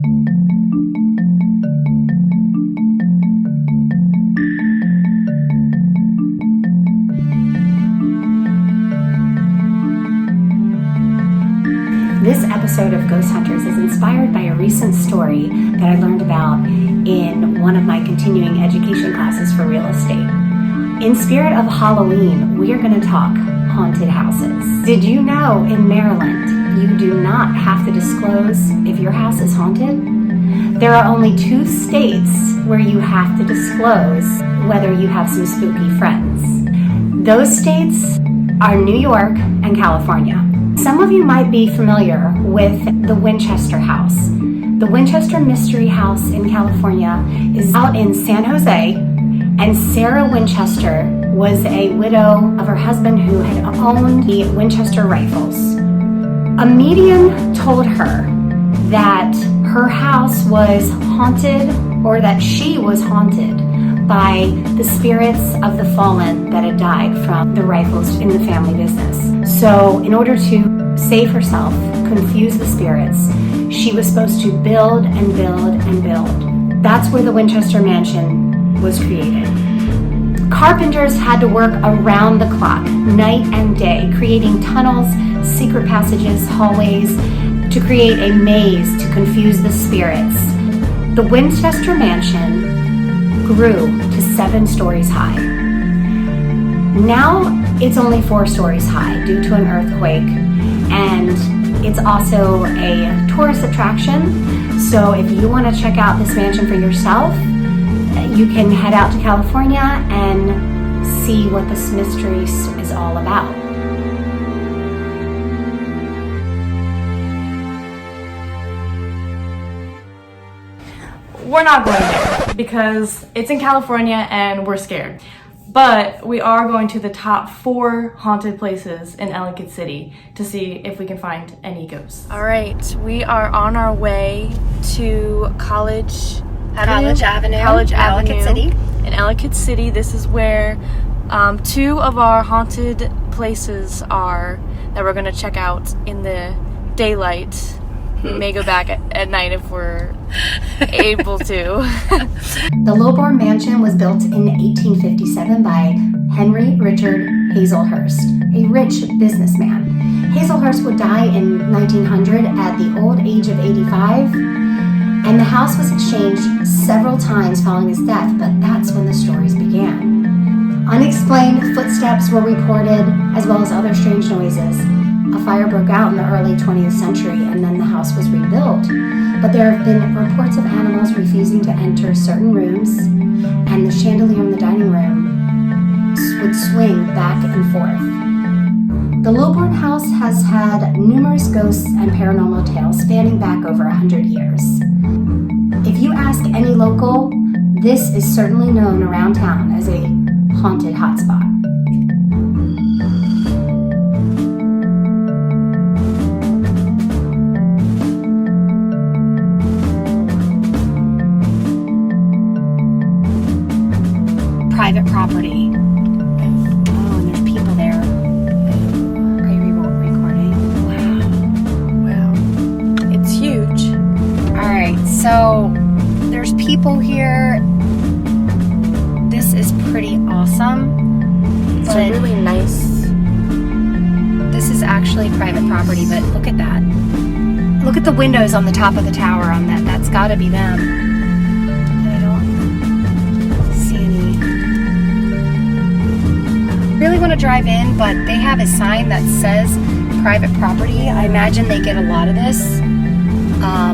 This episode of Ghost Hunters is inspired by a recent story that I learned about in one of my continuing education classes for real estate. In spirit of Halloween, we are going to talk haunted houses. Did you know in Maryland, you do not have to disclose if your house is haunted? There are only 2 states where you have to disclose whether you have some spooky friends. Those states are New York and California. Some of you might be familiar with the Winchester House. The Winchester Mystery House in California is out in San Jose, and Sarah Winchester was a widow of her husband who had owned the Winchester rifles. A medium told her that her house was haunted, or that she was haunted by the spirits of the fallen that had died from the rifles in the family business. So in order to save herself, confuse the spirits, she was supposed to build and build and build. That's where the Winchester Mansion was created. Carpenters had to work around the clock, night and day, creating tunnels, secret passages, hallways, to create a maze to confuse the spirits. The Winchester Mansion grew to 7 stories high. Now it's only 4 stories high due to an earthquake, and it's also a tourist attraction. So if you want to check out this mansion for yourself, you can head out to California and see what this mystery is all about. We're not going there because it's in California and we're scared. But we are going to the top 4 haunted places in Ellicott City to see if we can find any ghosts. All right, we are on our way to College Avenue Ellicott City. In Ellicott City, this is where 2 of our haunted places are that we're going to check out in the daylight. We may go back at night if we're able to. The Littleborn Mansion was built in 1857 by Henry Richard Hazelhurst, a rich businessman. Hazelhurst would die in 1900 at the old age of 85, and the house was exchanged several times following his death, but that's when the stories began. Unexplained footsteps were reported, as well as other strange noises. A fire broke out in the early 20th century, and then the house was rebuilt. But there have been reports of animals refusing to enter certain rooms, and the chandelier in the dining room would swing back and forth. The Littleborn House has had numerous ghosts and paranormal tales spanning back over 100 years. If you ask any local, this is certainly known around town as a haunted hotspot. Private property. Oh, and there's people there. Are you recording? Wow. It's huge. Alright, so there's people here. This is pretty awesome. It's a really nice. This is actually private property, but look at that. Look at the windows on the top of the tower on that. That's gotta be them. Really want to drive in, but they have a sign that says private property. I imagine they get a lot of this. I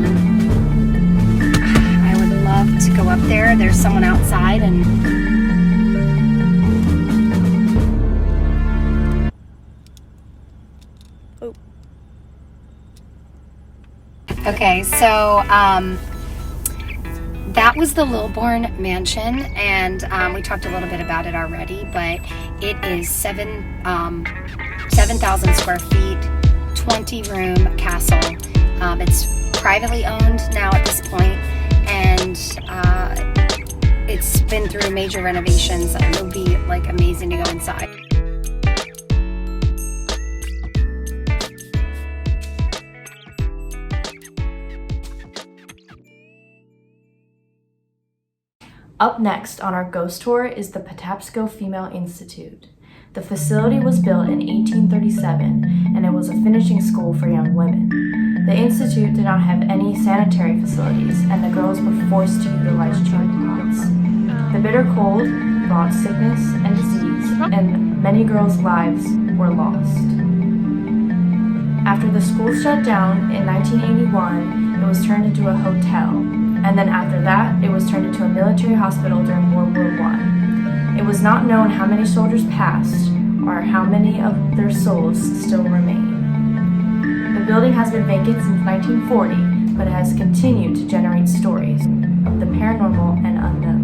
would love to go up there. There's someone outside and oh. Okay, so that was the Littleborn Mansion, and we talked a little bit about it already, but it is 7,000 square feet, 20-room castle. It's privately owned now at this point, and it's been through major renovations, and it would be like amazing to go inside. Up next on our ghost tour is the Patuxent Female Institute. The facility was built in 1837 and it was a finishing school for young women. The institute did not have any sanitary facilities and the girls were forced to utilize chewing pots. The bitter cold brought sickness and disease and many girls' lives were lost. After the school shut down in 1981, it was turned into a hotel, and then after that, it was turned into a military hospital during World War I. It was not known how many soldiers passed or how many of their souls still remain. The building has been vacant since 1940, but it has continued to generate stories of the paranormal and unknown.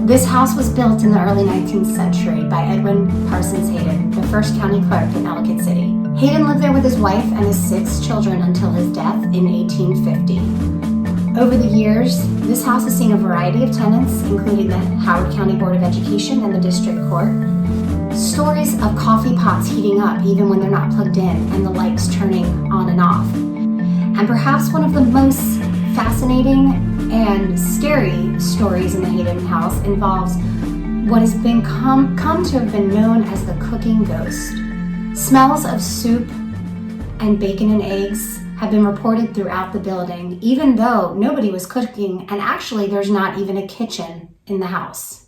This house was built in the early 19th century by Edwin Parsons Hayden, the first county clerk in Ellicott City. Hayden lived there with his wife and his 6 children until his death in 1850. Over the years, this house has seen a variety of tenants, including the Howard County Board of Education and the District Court. Stories of coffee pots heating up even when they're not plugged in and the lights turning on and off. And perhaps one of the most fascinating and scary stories in the Hayden house involves what has been come to have been known as the cooking ghost. Smells of soup and bacon and eggs have been reported throughout the building, even though nobody was cooking, and actually there's not even a kitchen in the house.